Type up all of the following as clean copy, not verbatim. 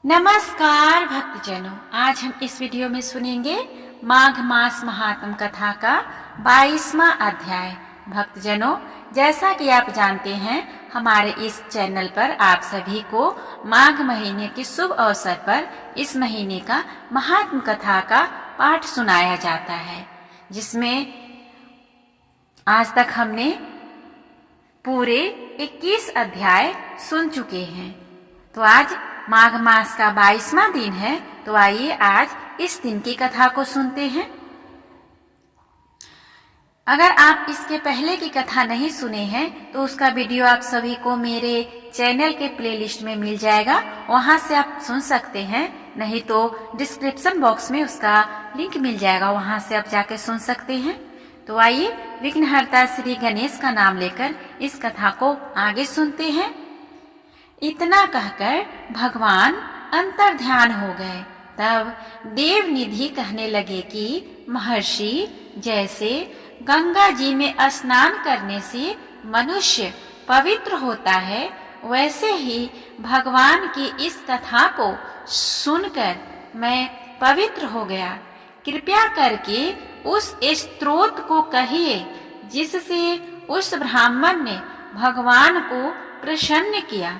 नमस्कार भक्तजनों, आज हम इस वीडियो में सुनेंगे माघ मास महात्म कथा का 22वां अध्याय। भक्तजनों, जैसा कि आप जानते हैं, हमारे इस चैनल पर आप सभी को माघ महीने के शुभ अवसर पर इस महीने का महात्म कथा का पाठ सुनाया जाता है, जिसमें आज तक हमने पूरे 21 अध्याय सुन चुके हैं। तो आज माघ मास का 22वां दिन है, तो आइए आज इस दिन की कथा को सुनते हैं। अगर आप इसके पहले की कथा नहीं सुने हैं तो उसका वीडियो आप सभी को मेरे चैनल के प्लेलिस्ट में मिल जाएगा, वहां से आप सुन सकते हैं। नहीं तो डिस्क्रिप्शन बॉक्स में उसका लिंक मिल जाएगा, वहां से आप जाके सुन सकते हैं। तो आइए विघ्नहर्ता श्री गणेश का नाम लेकर इस कथा को आगे सुनते हैं। इतना कहकर भगवान अंतर ध्यान हो गए। तब देवनिधि कहने लगे कि महर्षि, जैसे गंगा जी में स्नान करने से मनुष्य पवित्र होता है, वैसे ही भगवान की इस कथा को सुनकर मैं पवित्र हो गया। कृपया करके उस स्तोत्र को कहिए जिससे उस ब्राह्मण ने भगवान को प्रसन्न किया।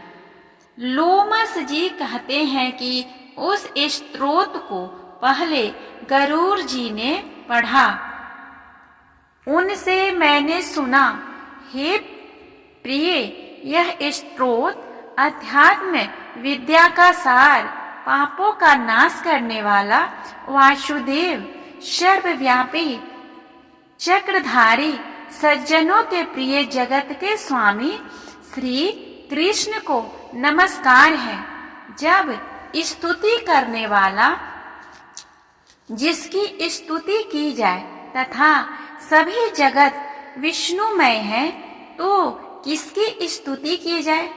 लोमस जी कहते हैं कि उस स्तोत्र को पहले गरुड़ जी ने पढ़ा। उनसे मैंने सुना, हे प्रिय, यह स्तोत्र अध्यात्म विद्या का सार, पापों का नाश करने वाला, वासुदेव, सर्वव्यापी, चक्रधारी, सज्जनों के प्रिय, जगत के स्वामी श्री कृष्ण को नमस्कार है। जब स्तुति करने वाला जिसकी स्तुति की जाए तथा सभी जगत विष्णुमय है, तो किसकी स्तुति की जाए?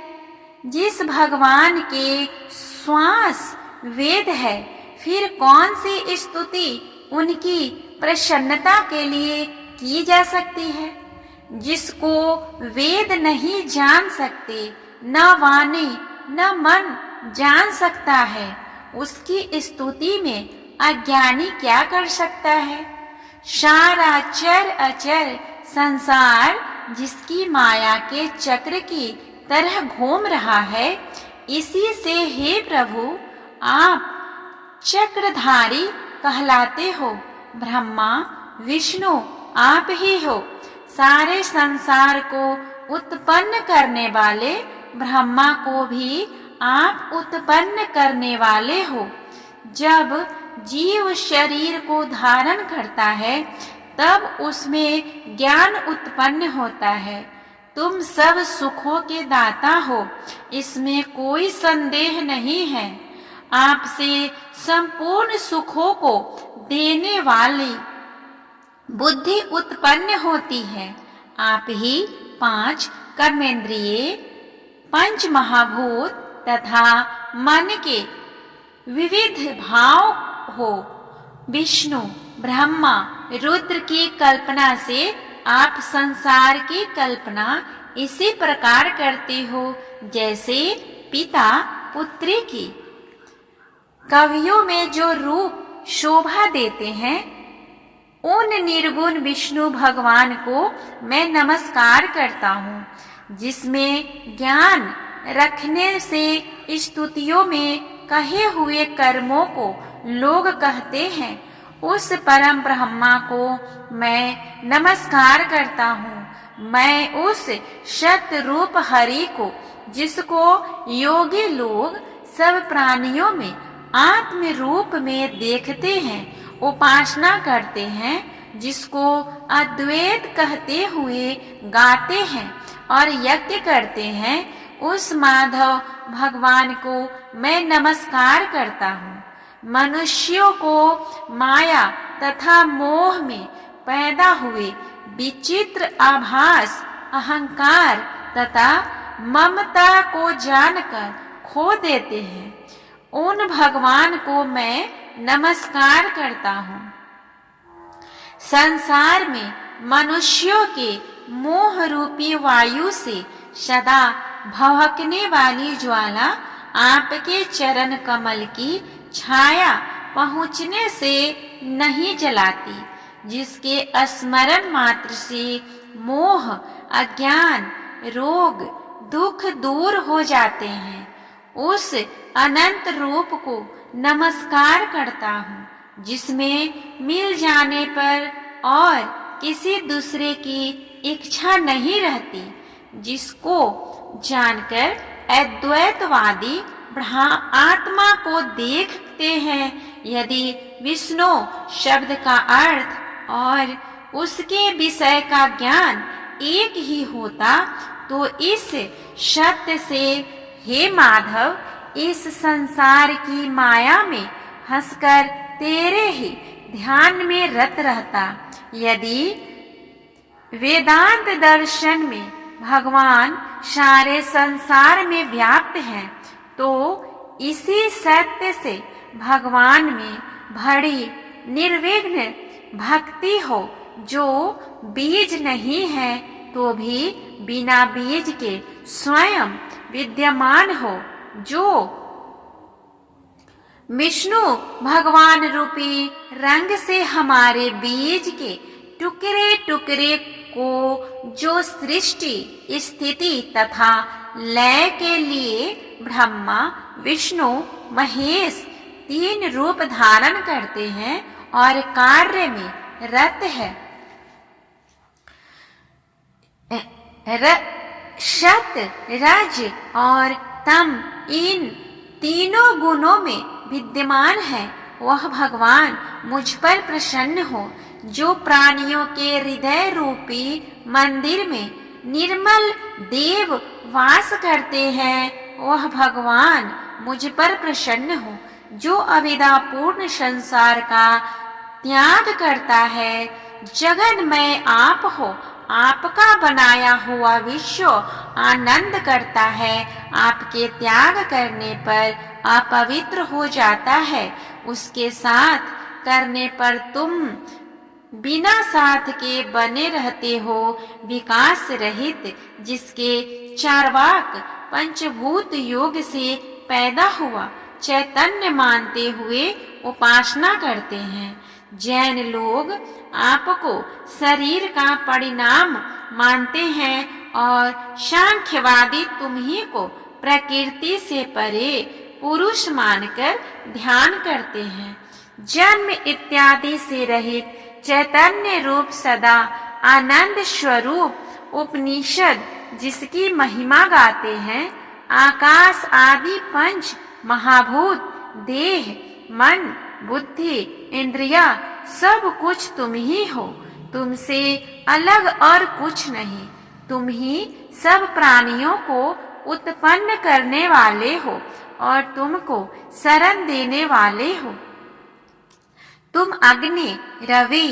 जिस भगवान के श्वास वेद है, फिर कौन सी स्तुति उनकी प्रसन्नता के लिए की जा सकती है? जिसको वेद नहीं जान सकते, न वाणी न मन जान सकता है, उसकी स्तुति में अज्ञानी क्या कर सकता है? सारा चर अचर संसार जिसकी माया के चक्र की तरह घूम रहा है, इसी से हे प्रभु आप चक्रधारी कहलाते हो। ब्रह्मा विष्णु आप ही हो। सारे संसार को उत्पन्न करने वाले ब्रह्मा को भी आप उत्पन्न करने वाले हो। जब जीव शरीर को धारण करता है, तब उसमें ज्ञान उत्पन्न होता है। तुम सब सुखों के दाता हो, इसमें कोई संदेह नहीं है। आपसे संपूर्ण सुखों को देने वाली बुद्धि उत्पन्न होती है। आप ही 5 कर्मेंद्रिय, 5 महाभूत तथा मन के विविध भाव हो। विष्णु, ब्रह्मा, रुद्र की कल्पना से आप संसार की कल्पना इसी प्रकार करते हो जैसे पिता पुत्री की। कवियों में जो रूप शोभा देते हैं, उन निर्गुण विष्णु भगवान को मैं नमस्कार करता हूँ। जिसमें ज्ञान रखने से स्तुतियों में कहे हुए कर्मों को लोग कहते हैं, उस परम ब्रह्मा को मैं नमस्कार करता हूँ। मैं उस सत्य रूप हरि को, जिसको योगी लोग सब प्राणियों में आत्म रूप में देखते हैं, उपासना करते हैं, जिसको अद्वैत कहते हुए गाते हैं और यज्ञ करते हैं, उस माधव भगवान को मैं नमस्कार करता हूँ। मनुष्यों को माया तथा मोह में पैदा हुए विचित्र आभास, अहंकार तथा ममता को जानकर खो देते हैं, उन भगवान को मैं नमस्कार करता हूँ। संसार में मनुष्यों के मोह रूपी वायु से सदा भड़कने वाली ज्वाला आपके चरण कमल की छाया पहुँचने से नहीं जलाती, जिसके स्मरण मात्र से मोह, अज्ञान, रोग, दुख दूर हो जाते हैं। उस अनंत रूप को नमस्कार करता हूँ, जिसमें मिल जाने पर और किसी दूसरे की इच्छा नहीं रहती, जिसको जानकर अद्वैतवादी आत्मा को देखते हैं। यदि विष्णु शब्द का अर्थ और उसके विषय का ज्ञान एक ही होता तो इस सत्य से, हे माधव, इस संसार की माया में हंसकर तेरे ही ध्यान में रत रहता। यदि वेदांत दर्शन में भगवान सारे संसार में व्याप्त हैं, तो इसी सत्य से भगवान में भरी निर्विघ्न भक्ति हो, जो बीज नहीं है तो भी बिना बीज के स्वयं विद्यमान हो, जो विष्णु भगवान रूपी रंग से हमारे बीज के टुकड़े टुकड़े को, जो सृष्टि, स्थिति तथा लय के लिए ब्रह्मा, विष्णु, महेश तीन रूप धारण करते हैं और कार्य में रत है। सत, रज और तम इन तीनों गुणों में विद्यमान है। वह भगवान मुझ पर प्रसन्न हो, जो प्राणियों के हृदय रूपी मंदिर में निर्मल देव वास करते हैं। वह भगवान मुझ पर प्रसन्न हो, जो अविद्यापूर्ण संसार का त्याग करता है। जगन्मय आप हो, आपका बनाया हुआ विश्व आनंद करता है। आपके त्याग करने पर अपवित्र हो जाता है, उसके साथ करने पर तुम बिना साथ के बने रहते हो। विकास रहित, जिसके चारवाक पंचभूत योग से पैदा हुआ चैतन्य मानते हुए उपासना करते हैं। जैन लोग आपको शरीर का परिणाम मानते हैं और सांख्यवादी तुम्ही को प्रकृति से परे पुरुष मानकर ध्यान करते हैं। जन्म इत्यादि से रहित चैतन्य रूप सदा आनंद स्वरूप उपनिषद जिसकी महिमा गाते हैं। आकाश आदि पंच महाभूत, देह, मन, बुद्धि, इंद्रिया सब कुछ तुम ही हो, तुमसे अलग और कुछ नहीं। तुम ही सब प्राणियों को उत्पन्न करने वाले हो और तुमको शरण देने वाले हो। तुम अग्नि, रवि,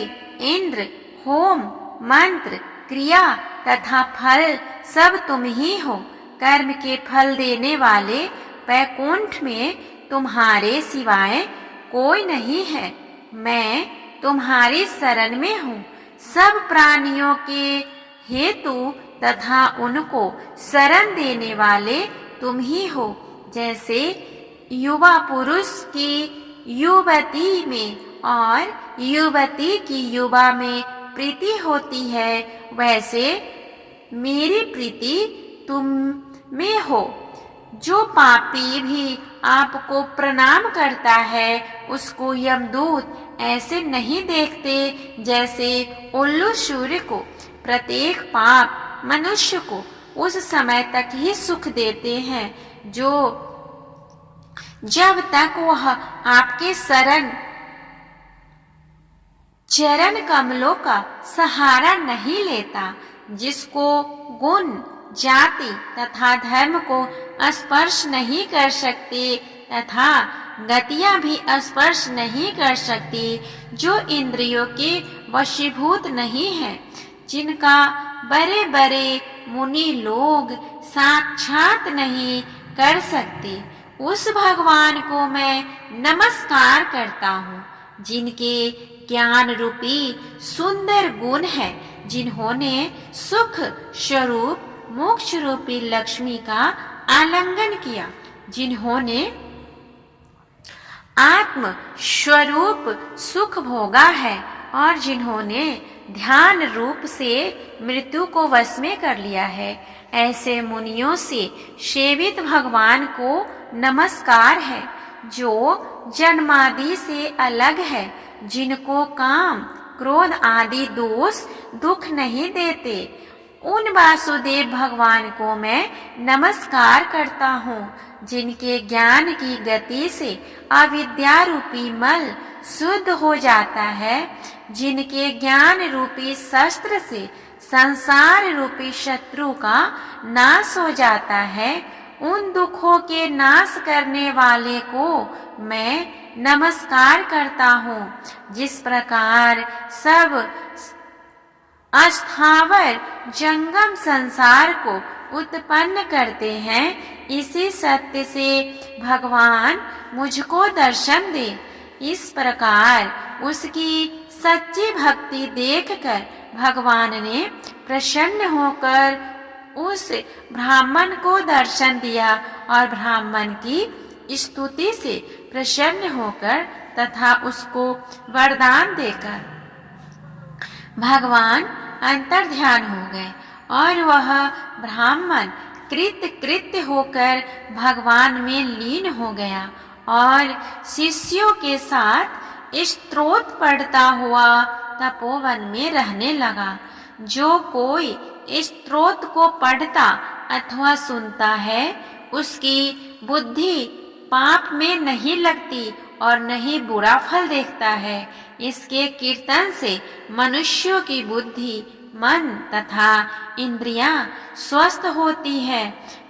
इंद्र, होम, मंत्र, क्रिया तथा फल सब तुम ही हो। कर्म के फल देने वाले वैकुंठ में तुम्हारे सिवाय कोई नहीं है। मैं तुम्हारी शरण में हूँ। सब प्राणियों के हेतु तथा उनको शरण देने वाले तुम ही हो। जैसे युवा पुरुष की युवती में और युवती की युवा में प्रीति होती है, वैसे मेरी प्रीति तुम में हो। जो पापी भी आपको प्रणाम करता है, उसको यमदूत ऐसे नहीं देखते जैसे उल्लू सूर्य को। प्रत्येक पाप मनुष्य को उस समय तक ही सुख देते हैं जो जब तक वह आपके चरण कमलों का सहारा नहीं लेता। जिसको गुण, जाति तथा धर्म को स्पर्श नहीं कर सकते तथा गतियां भी स्पर्श नहीं कर सकती, जो इंद्रियों के वशीभूत नहीं है, जिनका बड़े बड़े मुनि लोग साक्षात नहीं कर सकते, उस भगवान को मैं नमस्कार करता हूँ। जिनके ज्ञान रूपी सुंदर गुण है, जिन्होंने सुख स्वरूप मोक्ष रूपी लक्ष्मी का आलिंगन किया, जिन्होंने आत्म स्वरूप सुख भोगा है और जिन्होंने ध्यान रूप से मृत्यु को वश में कर लिया है, ऐसे मुनियों से सेवित भगवान को नमस्कार है, जो जन्मादि से अलग है, जिनको काम क्रोध आदि दोष दुख नहीं देते। उन वासुदेव भगवान को मैं नमस्कार करता हूँ, जिनके ज्ञान की गति से अविद्या रूपी मल शुद्ध हो जाता है, जिनके ज्ञान रूपी शस्त्र से संसार रूपी शत्रु का नाश हो जाता है। उन दुखों के नाश करने वाले को मैं नमस्कार करता हूँ। जिस प्रकार सब अस्थावर जंगम संसार को उत्पन्न करते हैं, इसी सत्य से भगवान मुझको दर्शन दे। इस प्रकार उसकी सच्ची भक्ति देखकर भगवान ने प्रसन्न होकर उस ब्राह्मण को दर्शन दिया और ब्राह्मण की स्तुति से प्रसन्न होकर तथा उसको वरदान देकर भगवान अंतर्ध्यान हो गए और वह ब्राह्मण कृत्य होकर भगवान में लीन हो गया और शिष्यों के साथ स्तोत्र पढ़ता हुआ तपोवन में रहने लगा। जो कोई स्तोत्र को पढ़ता अथवा सुनता है, उसकी बुद्धि पाप में नहीं लगती और नहीं बुरा फल देखता है। इसके कीर्तन से मनुष्यों की बुद्धि, मन तथा इंद्रियां स्वस्थ होती है।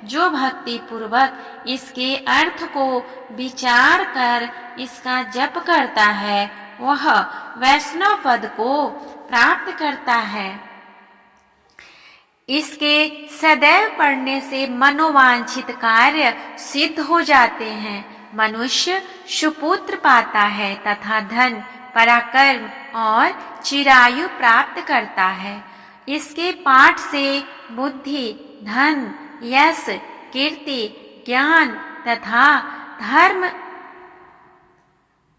जो भक्ति पूर्वक इसके अर्थ को विचार कर इसका जप करता है, वह वैष्णव पद को प्राप्त करता है। इसके सदैव पढ़ने से मनोवांछित कार्य सिद्ध हो जाते हैं। मनुष्य सुपुत्र पाता है तथा धन, पराक्रम और चिरायु प्राप्त करता है। इसके पाठ से बुद्धि, धन, यश, कीर्ति, ज्ञान तथा धर्म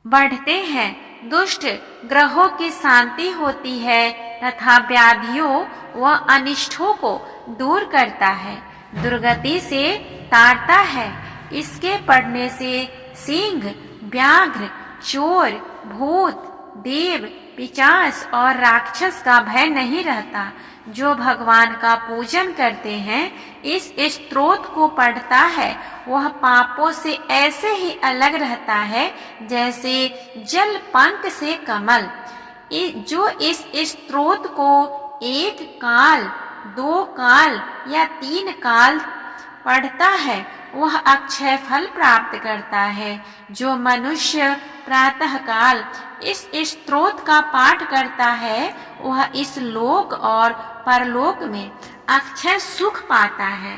बढ़ते हैं। दुष्ट ग्रहों की शांति होती है तथा व्याधियों व अनिष्टों को दूर करता है, दुर्गति से तारता है। इसके पढ़ने से सिंह, व्याघ्र, चोर, भूत, देव, पिशाच और राक्षस का भय नहीं रहता। जो भगवान का पूजन करते हैं, इस स्तोत्र को पढ़ता है, वह पापों से ऐसे ही अलग रहता है जैसे जल पंख से कमल। जो इस स्तोत्र को एक काल, 2 काल या 3 काल पढ़ता है, वह अक्षय फल प्राप्त करता है। जो मनुष्य प्रातः काल इस स्तोत्र का पाठ करता है, वह इस लोक और परलोक में अक्षय सुख पाता है।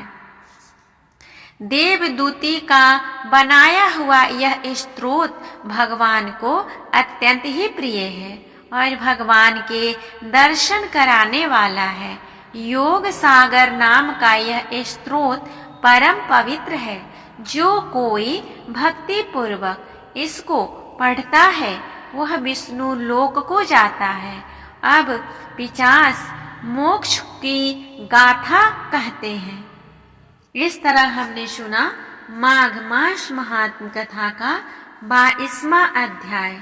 देवदूती का बनाया हुआ यह स्तोत्र भगवान को अत्यंत ही प्रिय है और भगवान के दर्शन कराने वाला है। योग सागर नाम का यह स्तोत्र परम पवित्र है। जो कोई भक्ति पूर्वक इसको पढ़ता है, वह विष्णु लोक को जाता है। अब पिशाच मोक्ष की गाथा कहते हैं। इस तरह हमने सुना माघ मास महात्म कथा का 22वां अध्याय।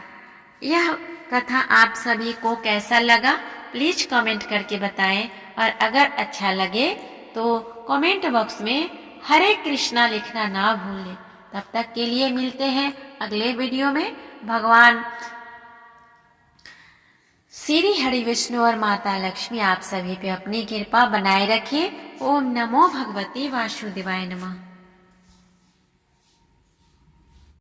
यह कथा आप सभी को कैसा लगा, प्लीज कमेंट करके बताएं और अगर अच्छा लगे तो कमेंट बॉक्स में हरे कृष्णा लिखना ना भूलें। तब तक के लिए मिलते हैं अगले वीडियो में। भगवान श्री हरि विष्णु और माता लक्ष्मी आप सभी पे अपनी कृपा बनाए रखिए। ओम नमो भगवते वासुदेवाय नमः।